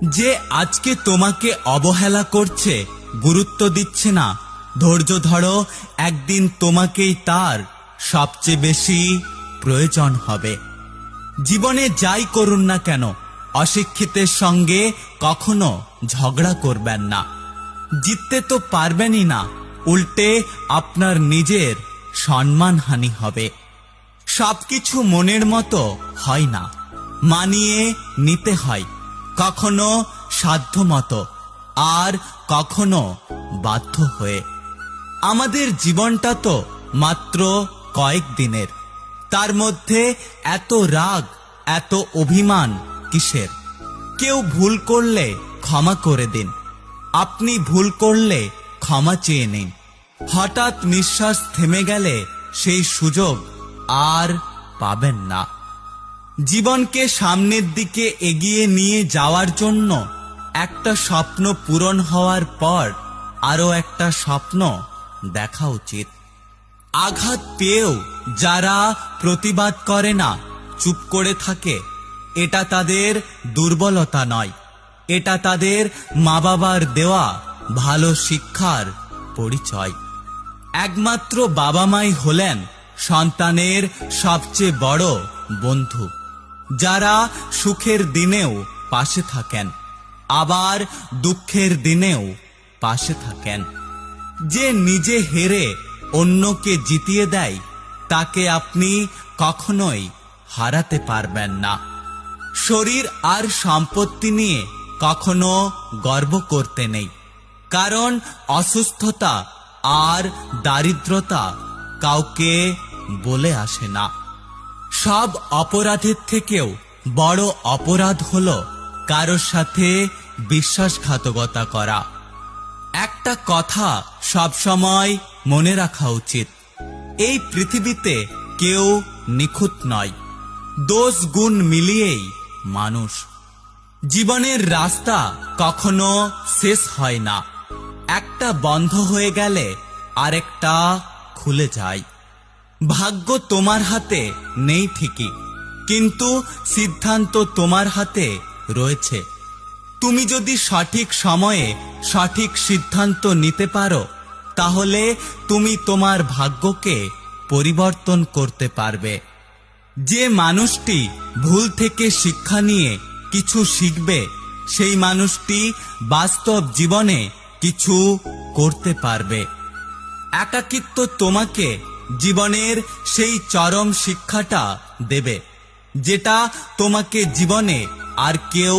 যে আজকে তোমাকে অবহেলা করছে, গুরুত্ব দিচ্ছে না, ধৈর্য ধরো, একদিন তোমাকেই তার সবচেয়ে বেশি প্রয়োজন হবে। জীবনে যাই করুন না কেন, অশিক্ষিতের সঙ্গে কখনো ঝগড়া করবেন না। জিততে তো পারবেনই না, উল্টে আপনার নিজের সম্মানহানি হবে। সবকিছু মনের মতো হয় না, মানিয়ে নিতে হয়, কখনো সাধ্যমতো আর কখনো বাধ্য হয়ে। আমাদের জীবনটা তো মাত্র কয়েকদিনের, তার মধ্যে এত রাগ, এত অভিমান কিসের? কেউ ভুল করলে ক্ষমা করে দিন, আপনি ভুল করলে ক্ষমা চেয়ে নিন। হঠাৎ নিঃশ্বাস থেমে গেলে সেই সুযোগ আর পাবেন না। জীবনকে সামনের দিকে এগিয়ে নিয়ে যাওয়ার জন্য একটা স্বপ্ন পূরণ হওয়ার পর আরো একটা স্বপ্ন দেখা উচিত। আঘাত পেয়েও যারা প্রতিবাদ করে না, চুপ করে থাকে, এটা তাদের দুর্বলতা নয়, এটা তাদের মা বাবার দেওয়া ভালো শিক্ষার পরিচয়। একমাত্র বাবা মাই হলেন সন্তানের সবচেয়ে বড় বন্ধু, যারা সুখের দিনেও পাশে থাকেন, আবার দুঃখের দিনেও পাশে থাকেন। যে নিজে হেরে অন্যকে জিতিয়ে দেয়, তাকে আপনি কখনোই হারাতে পারবেন না। শরীর আর সম্পত্তি নিয়ে কখনো গর্ব করতে নেই, কারণ অসুস্থতা আর দারিদ্রতা কাউকে বলে আসে না। সব অপরাধের থেকেও বড় অপরাধ হলো কারোর সাথে বিশ্বাসঘাতকতা করা। একটা কথা সবসময় মনে রাখা উচিত, এই পৃথিবীতে কেউ নিখুঁত নয়, দোষ গুণ মিলিয়েই মানুষ। জীবনের রাস্তা কখনো শেষ হয় না, একটা বন্ধ হয়ে গেলে আরেকটা খুলে যায়। ভাগ্য তোমার হাতে নেই ঠিকই, কিন্তু সিদ্ধান্ত তোমার হাতে রয়েছে। তুমি যদি সঠিক সময়ে সঠিক সিদ্ধান্ত নিতে পারো, তাহলে তুমি তোমার ভাগ্যকে পরিবর্তন করতে পারবে। যে মানুষটি ভুল থেকে শিক্ষা নিয়ে কিছু শিখবে, সেই মানুষটি বাস্তব জীবনে কিছু করতে পারবে। একাকিত্ব তোমাকে জীবনের সেই চরম শিক্ষাটা দেবে, যেটা তোমাকে জীবনে আর কেউ